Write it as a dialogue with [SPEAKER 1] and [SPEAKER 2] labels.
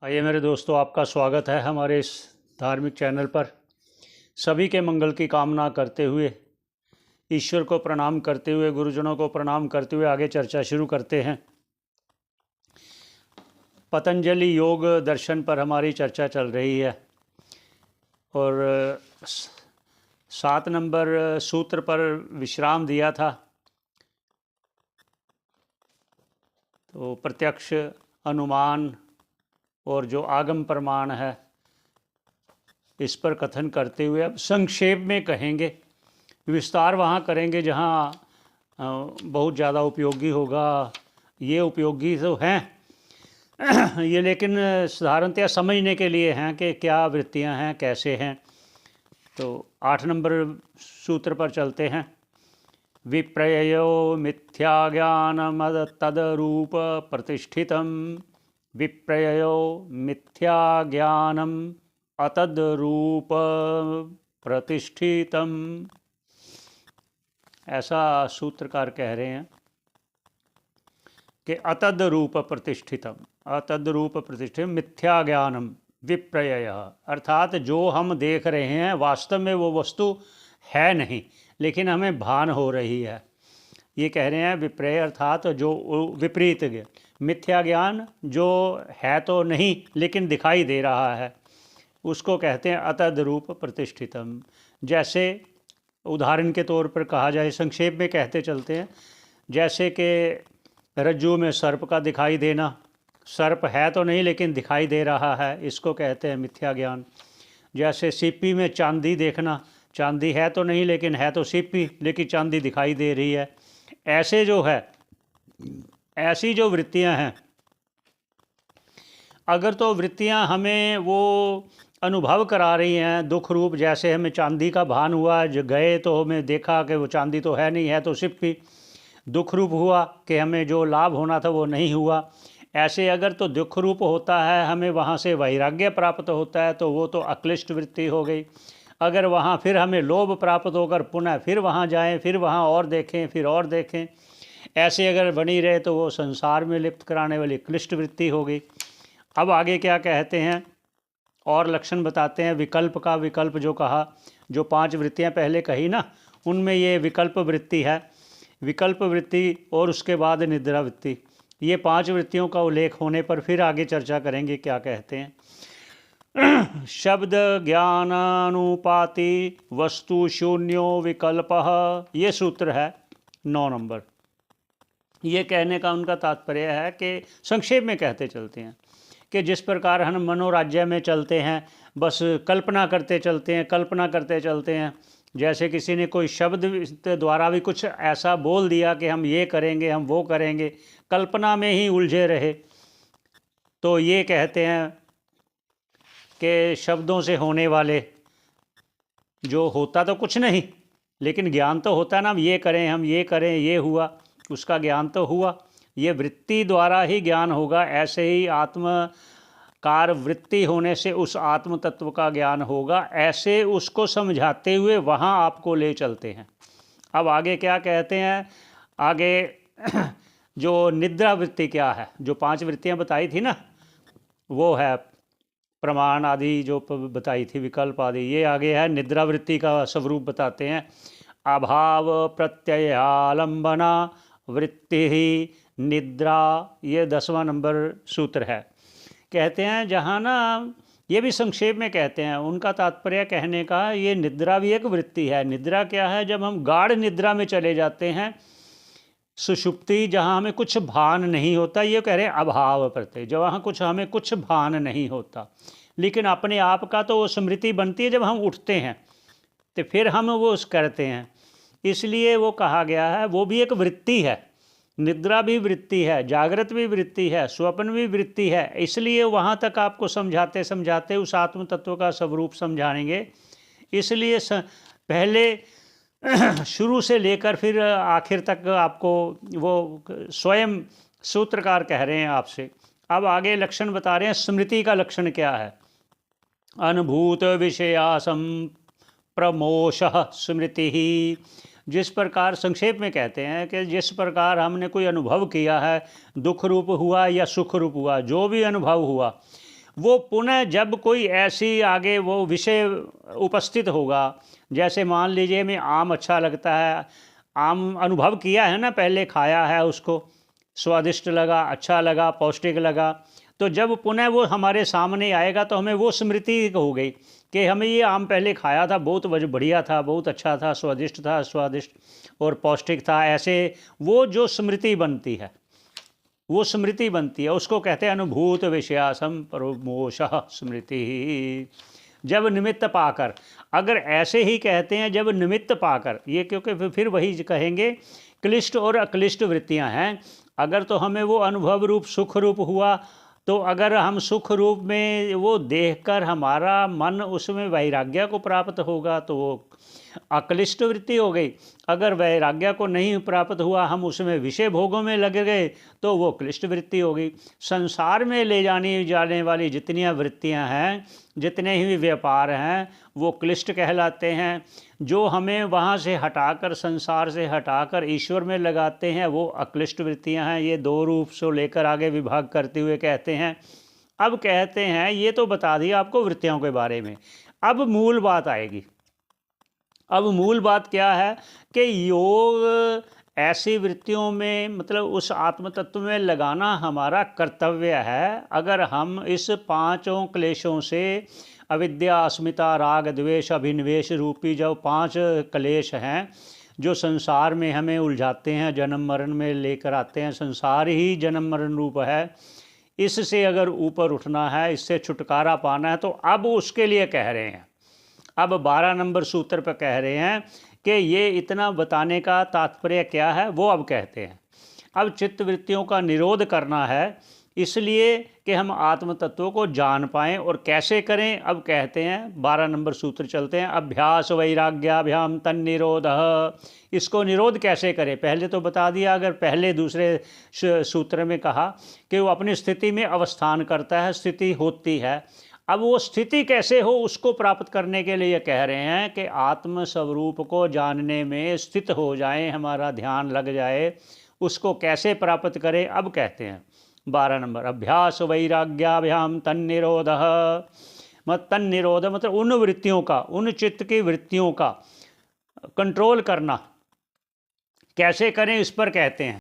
[SPEAKER 1] आइए मेरे दोस्तों, आपका स्वागत है हमारे इस धार्मिक चैनल पर। सभी के मंगल की कामना करते हुए, ईश्वर को प्रणाम करते हुए, गुरुजनों को प्रणाम करते हुए आगे चर्चा शुरू करते हैं। पतंजलि योग दर्शन पर हमारी चर्चा चल रही है और 7 नंबर सूत्र पर विश्राम दिया था। तो प्रत्यक्ष, अनुमान और जो आगम प्रमाण है, इस पर कथन करते हुए अब संक्षेप में कहेंगे। विस्तार वहाँ करेंगे जहाँ बहुत ज़्यादा उपयोगी होगा। ये उपयोगी तो हैं ये, लेकिन साधारणतया समझने के लिए हैं कि क्या वृत्तियाँ हैं, कैसे हैं। तो 8 नंबर सूत्र पर चलते हैं। विप्रयो मिथ्या ज्ञानम तदरूप प्रतिष्ठितम। विप्रयो मिथ्या ज्ञानम अतद्रूप प्रतिष्ठितम। ऐसा सूत्रकार कह रहे हैं कि अतद्रूप प्रतिष्ठितम, अतद्रूप प्रतिष्ठित मिथ्या ज्ञानम विप्रय, अर्थात जो हम देख रहे हैं वास्तव में वो वस्तु है नहीं, लेकिन हमें भान हो रही है। ये कह रहे हैं विप्रय अर्थात जो विपरीत ज्ञान, मिथ्या ज्ञान जो है तो नहीं लेकिन दिखाई दे रहा है, उसको कहते हैं अतद्रूप प्रतिष्ठितम। जैसे उदाहरण के तौर पर कहा जाए, संक्षेप में कहते चलते हैं, जैसे कि रज्जू में सर्प का दिखाई देना, सर्प है तो नहीं लेकिन दिखाई दे रहा है, इसको कहते हैं मिथ्या ज्ञान। जैसे सीपी में चांदी देखना, चांदी है तो नहीं लेकिन है तो सीपी, लेकिन चांदी दिखाई दे रही है। ऐसे जो है, ऐसी जो वृत्तियां हैं, अगर तो वृत्तियां हमें वो अनुभव करा रही हैं दुख रूप, जैसे हमें चांदी का भान हुआ, जो गए तो हमें देखा कि वो चांदी तो है नहीं, है तो सिप्पी, दुख रूप हुआ कि हमें जो लाभ होना था वो नहीं हुआ। ऐसे अगर तो दुख रूप होता है, हमें वहाँ से वैराग्य प्राप्त होता है, तो वो तो अक्लिष्ट वृत्ति हो गई। अगर वहाँ फिर हमें लोभ प्राप्त होकर पुनः फिर वहाँ जाएं, फिर वहाँ और देखें, फिर और देखें, ऐसे अगर बनी रहे तो वो संसार में लिप्त कराने वाली क्लिष्ट वृत्ति हो गई। अब आगे क्या कहते हैं और लक्षण बताते हैं विकल्प का। विकल्प जो कहा, जो 5 वृत्तियां पहले कही ना, उनमें ये विकल्प वृत्ति है। विकल्प वृत्ति और उसके बाद निद्रा वृत्ति, ये 5 वृत्तियों का उल्लेख होने पर फिर आगे चर्चा करेंगे क्या कहते हैं। शब्द ज्ञानानुपाति वस्तु शून्यो विकल्प, ये सूत्र है 9 नंबर। ये कहने का उनका तात्पर्य है कि संक्षेप में कहते चलते हैं कि जिस प्रकार हम मनोराज्य में चलते हैं, बस कल्पना करते चलते हैं, कल्पना करते चलते हैं। जैसे किसी ने कोई शब्द द्वारा भी कुछ ऐसा बोल दिया कि हम ये करेंगे, हम वो करेंगे, कल्पना में ही उलझे रहे, तो ये कहते हैं कि शब्दों से होने वाले जो होता तो कुछ नहीं, लेकिन ज्ञान तो होता है ना, हम ये करें, हम ये करें, ये हुआ, उसका ज्ञान तो हुआ। ये वृत्ति द्वारा ही ज्ञान होगा। ऐसे ही आत्मकार वृत्ति होने से उस आत्म तत्व का ज्ञान होगा। ऐसे उसको समझाते हुए वहाँ आपको ले चलते हैं। अब आगे क्या कहते हैं, आगे जो निद्रा वृत्ति क्या है, जो 5 वृत्तियाँ बताई थी ना, वो है प्रमाण आदि जो बताई थी, विकल्प आदि, ये आगे है निद्रा वृत्ति का स्वरूप बताते हैं। अभाव प्रत्ययालंबना वृत्ति ही निद्रा, ये 10वां नंबर सूत्र है। कहते हैं जहाँ ना, ये भी संक्षेप में कहते हैं, उनका तात्पर्य कहने का, ये निद्रा भी एक वृत्ति है। निद्रा क्या है, जब हम गाढ़ निद्रा में चले जाते हैं, सुषुप्ति, जहाँ हमें कुछ भान नहीं होता, ये कह रहे हैं अभाव प्रत्यय, जब वहाँ कुछ हमें कुछ भान नहीं होता, लेकिन अपने आप का तो वो स्मृति बनती है जब हम उठते हैं, तो फिर हम वो करते हैं। इसलिए वो कहा गया है, वो भी एक वृत्ति है। निद्रा भी वृत्ति है, जागृत भी वृत्ति है, स्वप्न भी वृत्ति है। इसलिए वहाँ तक आपको समझाते समझाते उस आत्म तत्व का स्वरूप समझाएंगे। इसलिए पहले शुरू से लेकर फिर आखिर तक आपको वो स्वयं सूत्रकार कह रहे हैं आपसे। अब आगे लक्षण बता रहे हैं, स्मृति का लक्षण क्या है। अनुभूत विषयासम प्रमोशः स्मृति ही, जिस प्रकार संक्षेप में कहते हैं कि जिस प्रकार हमने कोई अनुभव किया है, दुख रूप हुआ या सुख रूप हुआ, जो भी अनुभव हुआ, वो पुनः जब कोई ऐसी आगे वो विषय उपस्थित होगा, जैसे मान लीजिए हमें आम अच्छा लगता है, आम अनुभव किया है ना, पहले खाया है, उसको स्वादिष्ट लगा, अच्छा लगा, पौष्टिक लगा, तो जब पुनः वो हमारे सामने आएगा तो हमें वो स्मृति हो गई कि हमें ये आम पहले खाया था, बहुत बढ़िया था, बहुत अच्छा था, स्वादिष्ट और पौष्टिक था। ऐसे वो जो स्मृति बनती है, वो स्मृति बनती है, उसको कहते हैं अनुभूत विषयासम परोमोषः स्मृति। जब निमित्त पाकर, अगर ऐसे ही कहते हैं जब निमित्त पाकर, ये क्योंकि फिर वही कहेंगे क्लिष्ट और अक्लिष्ट वृत्तियां हैं। अगर तो हमें वो अनुभव रूप सुख रूप हुआ, तो अगर हम सुख रूप में वो देखकर हमारा मन उसमें वैराग्य को प्राप्त होगा तो वो अक्लिष्ट वृत्ति हो गई। अगर वैराग्य को नहीं प्राप्त हुआ, हम उसमें विषय भोगों में लग गए, तो वो क्लिष्ट वृत्ति हो गई। संसार में ले जाने वाली जितनी वृत्तियां हैं, जितने ही व्यापार हैं, वो क्लिष्ट कहलाते हैं। जो हमें वहाँ से हटाकर, संसार से हटाकर ईश्वर में लगाते हैं, वो अक्लिष्ट वृत्तियां हैं। ये दो रूप से लेकर आगे विभाग करते हुए कहते हैं। अब कहते हैं, ये तो बता दिया आपको वृत्तियों के बारे में, अब मूल बात आएगी। अब मूल बात क्या है कि योग ऐसी वृत्तियों में, मतलब उस आत्म तत्व में लगाना हमारा कर्तव्य है। अगर हम इस पांचों क्लेशों से, अविद्या, अस्मिता, राग, द्वेष, अभिनिवेश रूपी जो पांच क्लेश हैं जो संसार में हमें उलझाते हैं, जन्म मरण में लेकर आते हैं, संसार ही जन्म मरण रूप है, इससे अगर ऊपर उठना है, इससे छुटकारा पाना है, तो अब उसके लिए कह रहे हैं। अब 12 नंबर सूत्र पर कह रहे हैं कि ये इतना बताने का तात्पर्य क्या है, वो अब कहते हैं। अब चित्त वृत्तियों का निरोध करना है, इसलिए कि हम आत्म तत्वों को जान पाएँ। और कैसे करें, अब कहते हैं 12 नंबर सूत्र चलते हैं। अभ्यास वैराग्याभ्याम तन्निरोधः। इसको निरोध कैसे करें, पहले तो बता दिया। अगर पहले दूसरे सूत्र में कहा कि वो अपनी स्थिति में अवस्थान करता है, स्थिति होती है। अब वो स्थिति कैसे हो, उसको प्राप्त करने के लिए कह रहे हैं कि आत्म स्वरूप को जानने में स्थित हो जाएं, हमारा ध्यान लग जाए। उसको कैसे प्राप्त करें, अब कहते हैं 12 नंबर। अभ्यास वैराग्याभ्याम तन्निरोधः। तन्निरोध मतलब उन वृत्तियों का, उन चित्त की वृत्तियों का कंट्रोल करना। कैसे करें, इस पर कहते हैं।